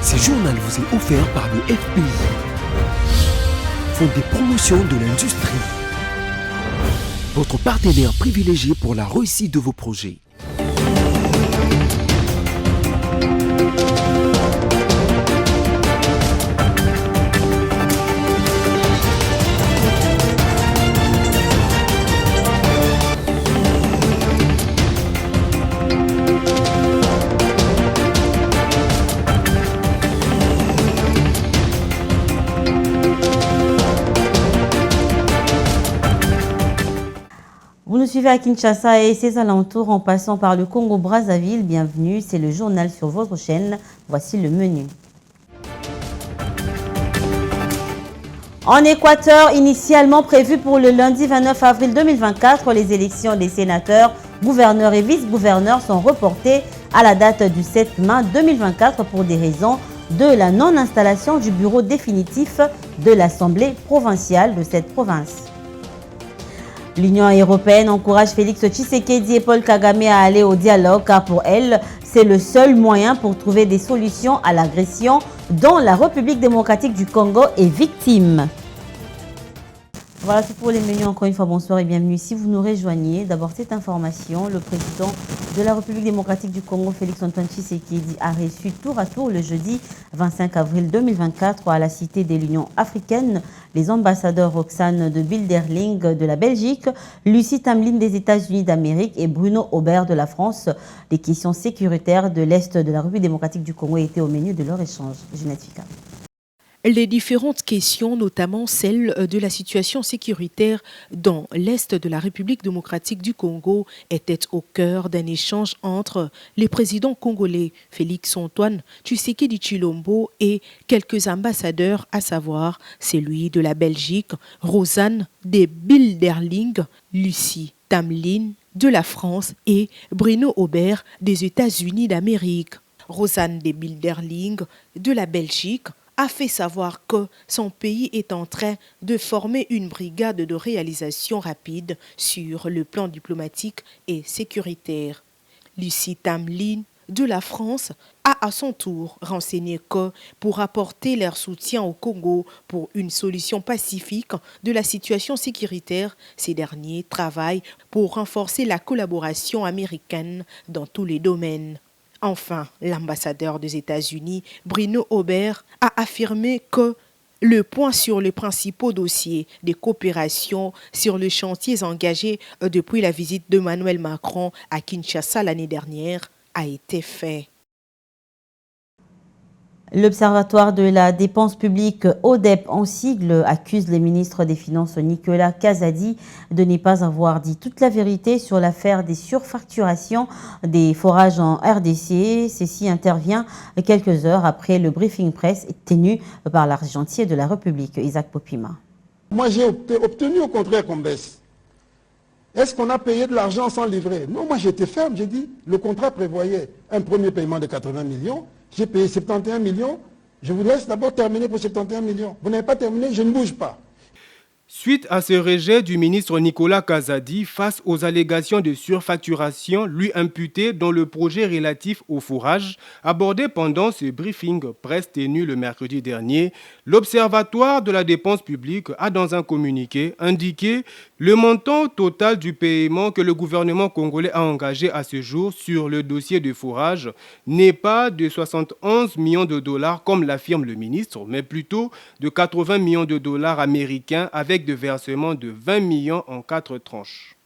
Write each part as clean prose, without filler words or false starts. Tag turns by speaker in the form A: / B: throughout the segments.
A: Ce journal vous est offert par le FPI, Fonds des promotions de l'industrie, votre partenaire privilégié pour la réussite de vos projets.
B: Vous nous suivez à Kinshasa et ses alentours en passant par le Congo-Brazzaville. Bienvenue, c'est le journal sur votre chaîne. Voici le menu. En Équateur, initialement prévu pour le lundi 29 avril 2024, les élections des sénateurs, gouverneurs et vice-gouverneurs sont reportées à la date du 7 mai 2024 pour des raisons de la non-installation du bureau définitif de l'Assemblée provinciale de cette province. L'Union européenne encourage Félix Tshisekedi et Paul Kagame à aller au dialogue car pour elle, c'est le seul moyen pour trouver des solutions à l'agression dont la République démocratique du Congo est victime. Voilà, c'est pour les menus. Encore une fois, bonsoir et bienvenue. Si vous nous rejoignez, d'abord cette information, le président de la République démocratique du Congo, Félix Antoine Tshisekedi, a reçu tour à tour le jeudi 25 avril 2024 à la Cité de l'Union africaine les ambassadeurs Roxane de Bilderling de la Belgique, Lucie Tamlin des États-Unis d'Amérique et Bruno Aubert de la France. Les questions sécuritaires de l'Est de la République démocratique du Congo étaient au menu de leur échange. Jeanette Fika.
C: Les différentes questions, notamment celle de la situation sécuritaire dans l'Est de la République démocratique du Congo, étaient au cœur d'un échange entre les présidents congolais Félix Antoine Tshisekedi Tshilombo et quelques ambassadeurs, à savoir celui de la Belgique, Roxane de Bilderling, Lucie Tamlin de la France et Bruno Aubert des États-Unis d'Amérique. Roxane de Bilderling de la Belgique a fait savoir que son pays est en train de former une brigade de réalisation rapide sur le plan diplomatique et sécuritaire. Lucie Tamlin de la France a à son tour renseigné que pour apporter leur soutien au Congo pour une solution pacifique de la situation sécuritaire, ces derniers travaillent pour renforcer la collaboration américaine dans tous les domaines. Enfin, l'ambassadeur des États-Unis, Bruno Aubert, a affirmé que le point sur les principaux dossiers de coopération sur les chantiers engagés depuis la visite d'Emmanuel Macron à Kinshasa l'année dernière a été fait.
B: L'Observatoire de la dépense publique ODEP en sigle accuse les ministres des Finances Nicolas Kazadi de ne pas avoir dit toute la vérité sur l'affaire des surfacturations des forages en RDC. Ceci intervient quelques heures après le briefing presse tenu par l'argentier de la République, Isaac Popima.
D: Moi j'ai obtenu au contraire qu'on baisse. Est-ce qu'on a payé de l'argent sans livrer? Non, moi j'étais ferme, j'ai dit, le contrat prévoyait un premier paiement de 80 millions, j'ai payé 71 millions, je vous laisse d'abord terminer pour 71 millions. Vous n'avez pas terminé, je ne bouge pas.
E: Suite à ce rejet du ministre Nicolas Kazadi face aux allégations de surfacturation lui imputées dans le projet relatif au fourrage, abordé pendant ce briefing presse tenu le mercredi dernier, l'Observatoire de la dépense publique a dans un communiqué indiqué le montant total du paiement que le gouvernement congolais a engagé à ce jour sur le dossier de fourrage n'est pas de 71 millions de dollars comme l'affirme le ministre, mais plutôt de 80 millions de dollars américains avec de versement de 20 millions en 4 tranches.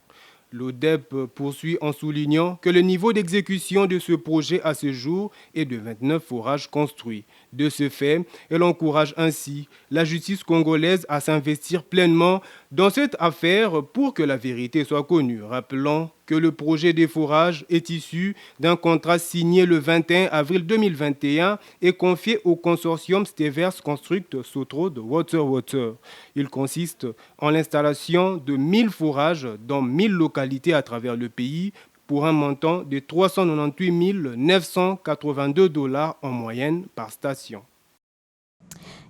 E: L'ODEP poursuit en soulignant que le niveau d'exécution de ce projet à ce jour est de 29 forages construits. De ce fait, elle encourage ainsi la justice congolaise à s'investir pleinement dans cette affaire pour que la vérité soit connue. Rappelons que le projet des forages est issu d'un contrat signé le 21 avril 2021 et confié au consortium Stevers Construct Sotrode Water. Il consiste en l'installation de 1000 forages dans 1000 localités à travers le pays pour un montant de 398 982 $ en moyenne par station.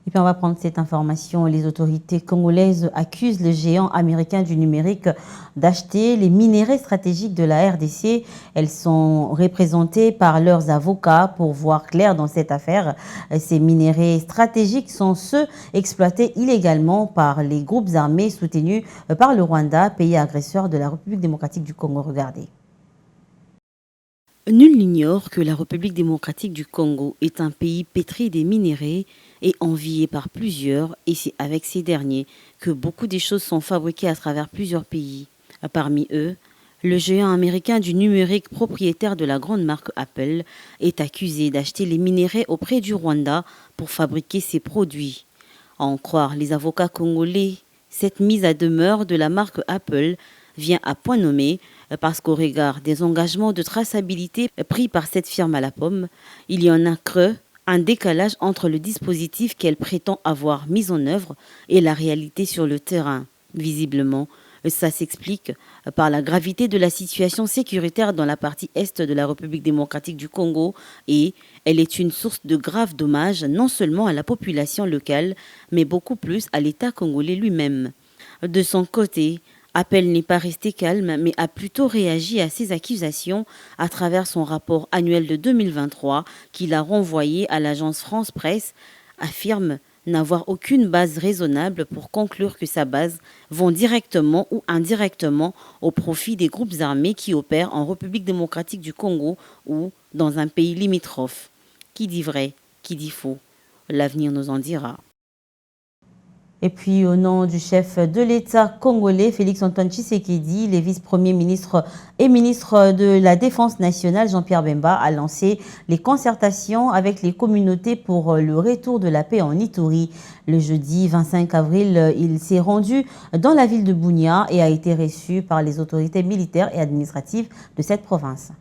B: Et puis on va prendre cette information. Les autorités congolaises accusent le géant américain du numérique d'acheter les minerais stratégiques de la RDC. Elles sont représentées par leurs avocats pour voir clair dans cette affaire. Ces minerais stratégiques sont ceux exploités illégalement par les groupes armés soutenus par le Rwanda, pays agresseur de la République démocratique du Congo. Regardez.
F: Nul n'ignore que la République démocratique du Congo est un pays pétri des minéraux et envié par plusieurs, et c'est avec ces derniers que beaucoup de choses sont fabriquées à travers plusieurs pays. Parmi eux, le géant américain du numérique propriétaire de la grande marque Apple est accusé d'acheter les minéraux auprès du Rwanda pour fabriquer ses produits. À en croire les avocats congolais, cette mise à demeure de la marque Apple vient à point nommé parce qu'au regard des engagements de traçabilité pris par cette firme à la pomme, il y en a creux, un décalage entre le dispositif qu'elle prétend avoir mis en œuvre et la réalité sur le terrain. Visiblement, ça s'explique par la gravité de la situation sécuritaire dans la partie est de la République démocratique du Congo et elle est une source de graves dommages non seulement à la population locale, mais beaucoup plus à l'État congolais lui-même. De son côté, Apple n'est pas resté calme, mais a plutôt réagi à ces accusations à travers son rapport annuel de 2023 qu'il a renvoyé à l'agence France Presse, affirme n'avoir aucune base raisonnable pour conclure que sa base vont directement ou indirectement au profit des groupes armés qui opèrent en République démocratique du Congo ou dans un pays limitrophe. Qui dit vrai, qui dit faux? L'avenir nous en dira.
B: Et puis, au nom du chef de l'État congolais, Félix-Antoine Tshisekedi, les vice-premiers ministres et ministres de la Défense nationale, Jean-Pierre Bemba, a lancé les concertations avec les communautés pour le retour de la paix en Ituri. Le jeudi 25 avril, il s'est rendu dans la ville de Bunia et a été reçu par les autorités militaires et administratives de cette province.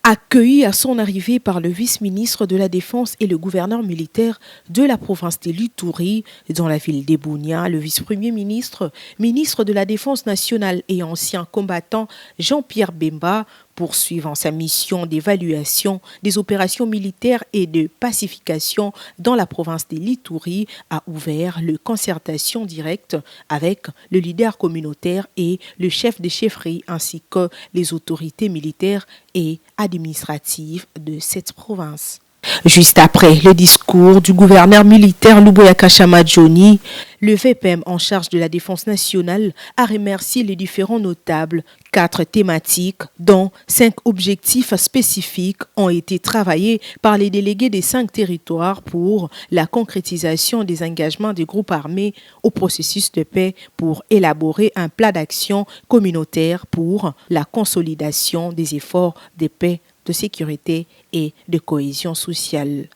C: Accueilli à son arrivée par le vice-ministre de la Défense et le gouverneur militaire de la province de l'Ituri, dans la ville d'Ebounia, le vice-premier ministre, ministre de la Défense nationale et ancien combattant Jean-Pierre Bemba, poursuivant sa mission d'évaluation des opérations militaires et de pacification dans la province de l'Ituri, a ouvert le concertation directe avec le leader communautaire et le chef de chefferie ainsi que les autorités militaires et administratives de cette province. Juste après le discours du gouverneur militaire Luboya Kashama Johnny, le VPM en charge de la défense nationale a remercié les différents notables. 4 thématiques, dont 5 objectifs spécifiques, ont été travaillés par les délégués des 5 territoires pour la concrétisation des engagements des groupes armés au processus de paix pour élaborer un plan d'action communautaire pour la consolidation des efforts de paix, de sécurité et de cohésion sociale.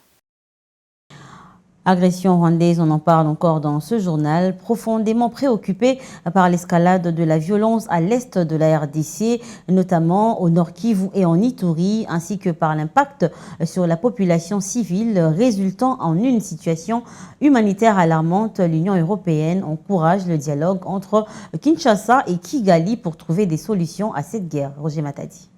B: Agression rwandaise, on en parle encore dans ce journal, profondément préoccupé par l'escalade de la violence à l'est de la RDC, notamment au Nord Kivu et en Ituri, ainsi que par l'impact sur la population civile résultant en une situation humanitaire alarmante. L'Union européenne encourage le dialogue entre Kinshasa et Kigali pour trouver des solutions à cette guerre. Roger Matadi.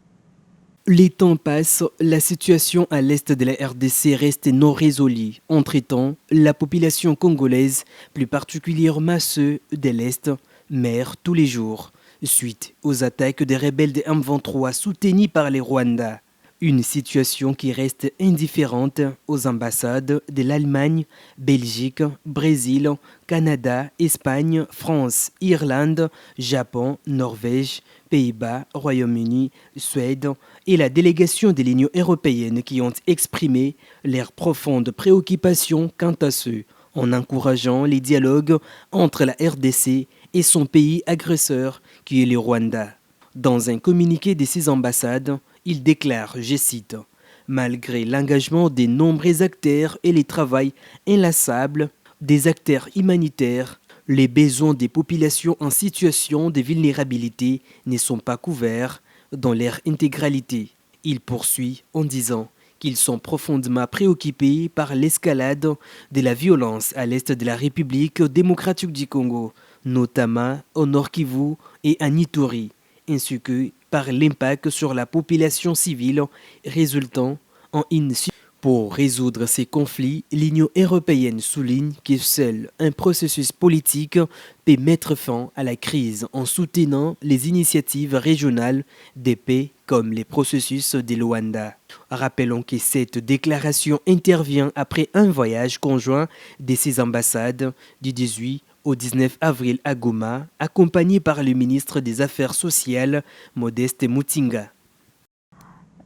G: Les temps passent, la situation à l'est de la RDC reste non résolue. Entre-temps, la population congolaise, plus particulièrement ceux de l'est, meurt tous les jours, suite aux attaques des rebelles de M23 soutenus par les Rwandais. Une situation qui reste indifférente aux ambassades de l'Allemagne, Belgique, Brésil, Canada, Espagne, France, Irlande, Japon, Norvège, Pays-Bas, Royaume-Uni, Suède et la délégation de l'Union européenne qui ont exprimé leur profonde préoccupation quant à ce, en encourageant les dialogues entre la RDC et son pays agresseur qui est le Rwanda. Dans un communiqué de ces ambassades, il déclare, je cite, « Malgré l'engagement des nombreux acteurs et les travail inlassable des acteurs humanitaires, les besoins des populations en situation de vulnérabilité ne sont pas couverts dans leur intégralité. » Il poursuit en disant qu'ils sont profondément préoccupés par l'escalade de la violence à l'est de la République démocratique du Congo, notamment au Nord Kivu et à Ituri, ainsi que par l'impact sur la population civile résultant en une Pour résoudre ces conflits, l'Union européenne souligne que seul un processus politique peut mettre fin à la crise en soutenant les initiatives régionales de paix comme les processus de Luanda. Rappelons que cette déclaration intervient après un voyage conjoint de ces ambassades du 18 au 19 avril à Goma, accompagné par le ministre des Affaires sociales, Modeste Mutinga.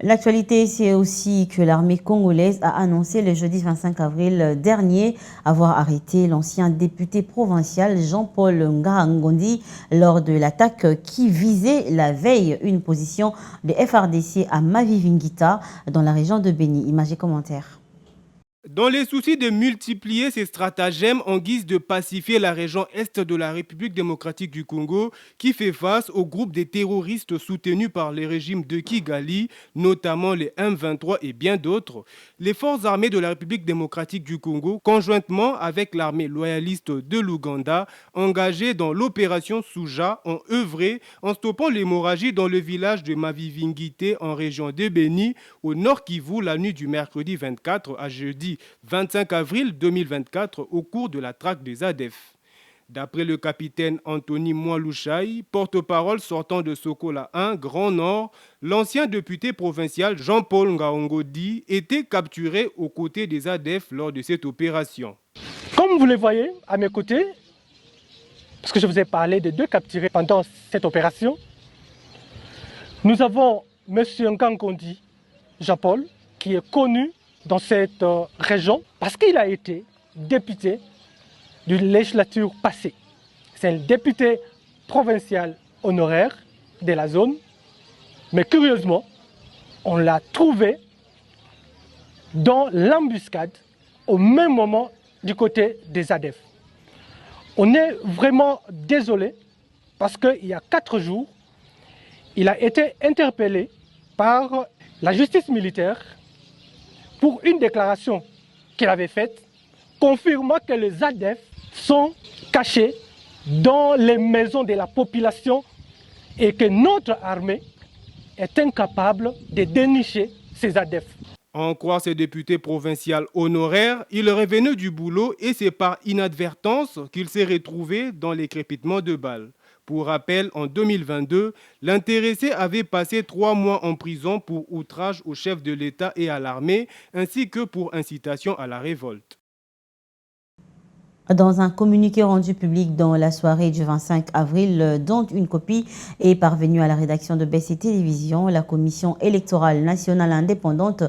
B: L'actualité, c'est aussi que l'armée congolaise a annoncé le jeudi 25 avril dernier avoir arrêté l'ancien député provincial Jean-Paul Ngahangondi lors de l'attaque qui visait la veille une position de FRDC à Mavivingita dans la région de Béni. Images et commentaires.
E: Dans les soucis de multiplier ces stratagèmes en guise de pacifier la région est de la République démocratique du Congo, qui fait face au groupe des terroristes soutenus par les régimes de Kigali, notamment les M23 et bien d'autres, les forces armées de la République démocratique du Congo, conjointement avec l'armée loyaliste de l'Ouganda, engagée dans l'opération Souja, ont œuvré en stoppant l'hémorragie dans le village de Mavivingité en région de Béni, au nord Kivu, la nuit du mercredi 24 à jeudi 25 avril 2024 au cours de la traque des ADF. D'après le capitaine Anthony Mwalouchaï, porte-parole sortant de Sokola 1, Grand Nord, l'ancien député provincial Jean-Paul Ngahangondi était capturé aux côtés des ADF lors de cette opération.
H: Comme vous le voyez à mes côtés, parce que je vous ai parlé de 2 capturés pendant cette opération, nous avons M. Ngahangondi Jean-Paul, qui est connu dans cette région parce qu'il a été député de la législature passée. C'est un député provincial honoraire de la zone, mais curieusement, on l'a trouvé dans l'embuscade au même moment du côté des ADF. On est vraiment désolé parce qu'il y a 4 jours, il a été interpellé par la justice militaire pour une déclaration qu'il avait faite, confirmant que les ADF sont cachés dans les maisons de la population et que notre armée est incapable de dénicher ces ADF.
E: En croire ces députés provinciaux honoraires, il est revenu du boulot et c'est par inadvertance qu'il s'est retrouvé dans les crépitements de balles. Pour rappel, en 2022, l'intéressé avait passé 3 mois en prison pour outrage au chef de l'État et à l'armée, ainsi que pour incitation à la révolte.
B: Dans un communiqué rendu public dans la soirée du 25 avril, dont une copie est parvenue à la rédaction de BC Télévision, la Commission électorale nationale indépendante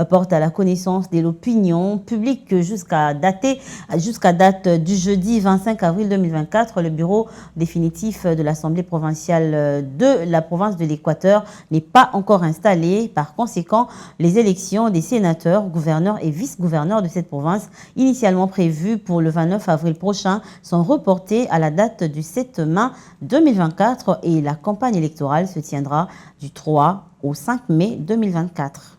B: porte à la connaissance de l'opinion publique que jusqu'à date du jeudi 25 avril 2024, le bureau définitif de l'Assemblée provinciale de la province de l'Équateur n'est pas encore installé. Par conséquent, les élections des sénateurs, gouverneurs et vice-gouverneurs de cette province, initialement prévues pour le 29 avril prochain, sont reportés à la date du 7 mai 2024 et la campagne électorale se tiendra du 3 au 5 mai 2024.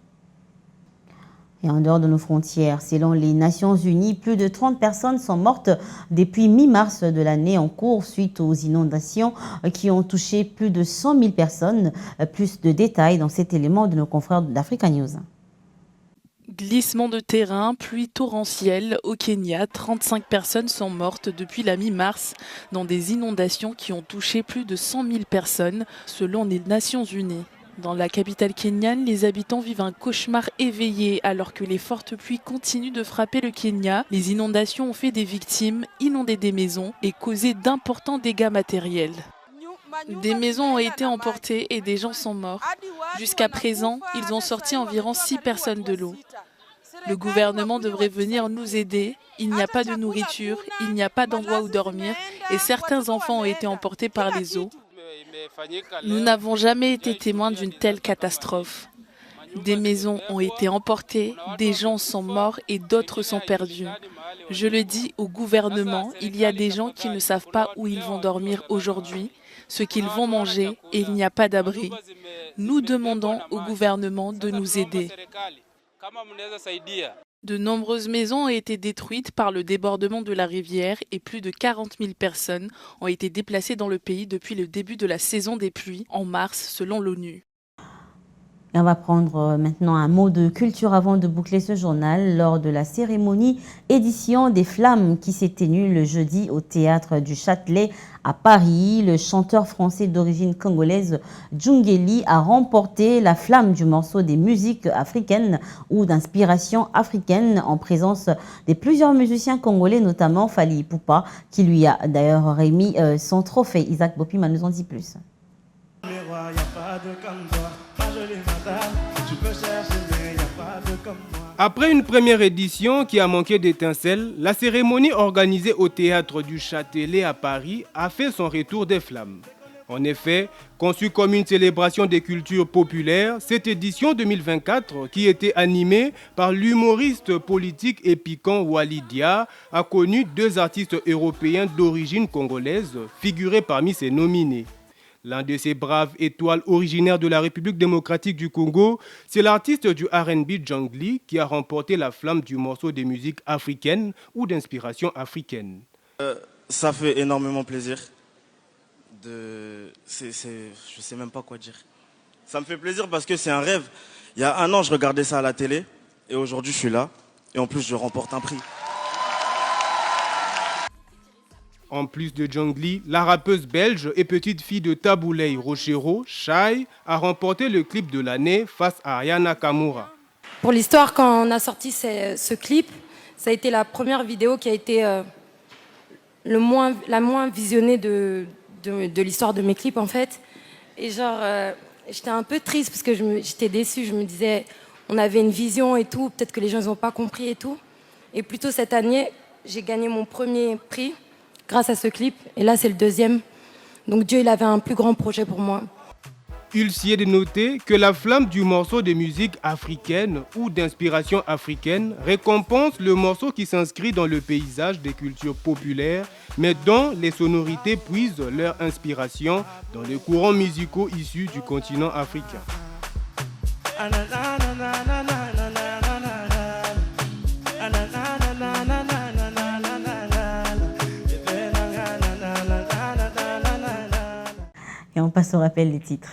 B: Et en dehors de nos frontières, selon les Nations Unies, plus de 30 personnes sont mortes depuis mi-mars de l'année en cours suite aux inondations qui ont touché plus de 100 000 personnes. Plus de détails dans cet élément de nos confrères d'Africa News.
I: Glissement de terrain, pluie torrentielle. Au Kenya, 35 personnes sont mortes depuis la mi-mars dans des inondations qui ont touché plus de 100 000 personnes, selon les Nations Unies. Dans la capitale kenyane, les habitants vivent un cauchemar éveillé alors que les fortes pluies continuent de frapper le Kenya. Les inondations ont fait des victimes, inondé des maisons et causé d'importants dégâts matériels. Des maisons ont été emportées et des gens sont morts. Jusqu'à présent, ils ont sorti environ 6 personnes de l'eau. Le gouvernement devrait venir nous aider. Il n'y a pas de nourriture, il n'y a pas d'endroit où dormir et certains enfants ont été emportés par les eaux. Nous n'avons jamais été témoins d'une telle catastrophe. Des maisons ont été emportées, des gens sont morts et d'autres sont perdus. Je le dis au gouvernement, il y a des gens qui ne savent pas où ils vont dormir aujourd'hui, ce qu'ils vont manger et il n'y a pas d'abri. Nous demandons au gouvernement de nous aider. De nombreuses maisons ont été détruites par le débordement de la rivière et plus de 40 000 personnes ont été déplacées dans le pays depuis le début de la saison des pluies en mars selon l'ONU.
B: Et on va prendre maintenant un mot de culture avant de boucler ce journal. Lors de la cérémonie édition des Flammes qui s'est tenue le jeudi au théâtre du Châtelet à Paris, le chanteur français d'origine congolaise Djungeli a remporté la flamme du morceau des musiques africaines ou d'inspiration africaine en présence de plusieurs musiciens congolais, notamment Fally Ipupa, qui lui a d'ailleurs remis son trophée. Isaac Bopima nous en dit plus.
E: Après une première édition qui a manqué d'étincelles, la cérémonie organisée au théâtre du Châtelet à Paris a fait son retour des flammes. En effet, conçue comme une célébration des cultures populaires, cette édition 2024, qui était animée par l'humoriste politique et piquant Wally Dia, a connu 2 artistes européens d'origine congolaise figurés parmi ses nominés. L'un de ces braves étoiles originaires de la République démocratique du Congo, c'est l'artiste du R&B Djungeli qui a remporté la flamme du morceau des musiques africaines ou d'inspiration africaine.
J: Ça fait énormément plaisir. Je sais même pas quoi dire. Ça me fait plaisir parce que c'est un rêve. Il y a 1 an, je regardais ça à la télé et aujourd'hui, je suis là. Et en plus, je remporte un prix.
E: En plus de Djungeli, la rappeuse belge et petite fille de Tabouley Rochero, Shai, a remporté le clip de l'année face à Aya Nakamura.
K: Pour l'histoire, quand on a sorti ce clip, ça a été la première vidéo qui a été la moins visionnée de l'histoire de mes clips en fait. Et genre, j'étais un peu triste parce que j'étais déçue. Je me disais, on avait une vision et tout, peut-être que les gens n'ont pas compris et tout. Et plutôt cette année, j'ai gagné mon premier prix grâce à ce clip, et là c'est le 2e. Donc Dieu, il avait un plus grand projet pour moi.
E: Il s'y est de noter que la flamme du morceau de musique africaine ou d'inspiration africaine récompense le morceau qui s'inscrit dans le paysage des cultures populaires, mais dont les sonorités puisent leur inspiration dans les courants musicaux issus du continent africain.
B: Et on passe au rappel des titres.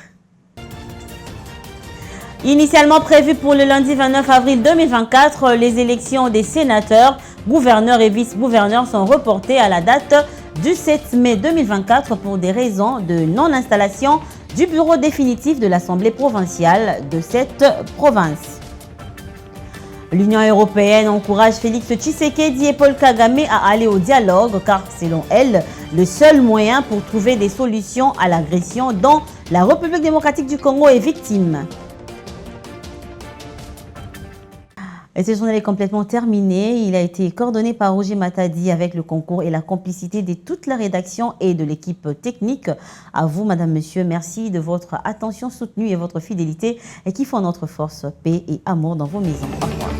B: Initialement prévues pour le lundi 29 avril 2024, les élections des sénateurs, gouverneurs et vice-gouverneurs sont reportées à la date du 7 mai 2024 pour des raisons de non-installation du bureau définitif de l'Assemblée provinciale de cette province. L'Union européenne encourage Félix Tshisekedi et Paul Kagame à aller au dialogue car, selon elle, le seul moyen pour trouver des solutions à l'agression dont la République démocratique du Congo est victime. Et ce journal est complètement terminé. Il a été coordonné par Roger Matadi avec le concours et la complicité de toute la rédaction et de l'équipe technique. À vous, madame, monsieur, merci de votre attention soutenue et votre fidélité et qui font notre force, paix et amour dans vos maisons. Au revoir.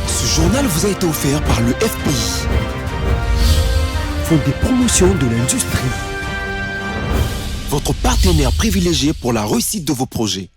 A: Ce journal vous a été offert par le FPI, Fonds des promotions de l'industrie, votre partenaire privilégié pour la réussite de vos projets.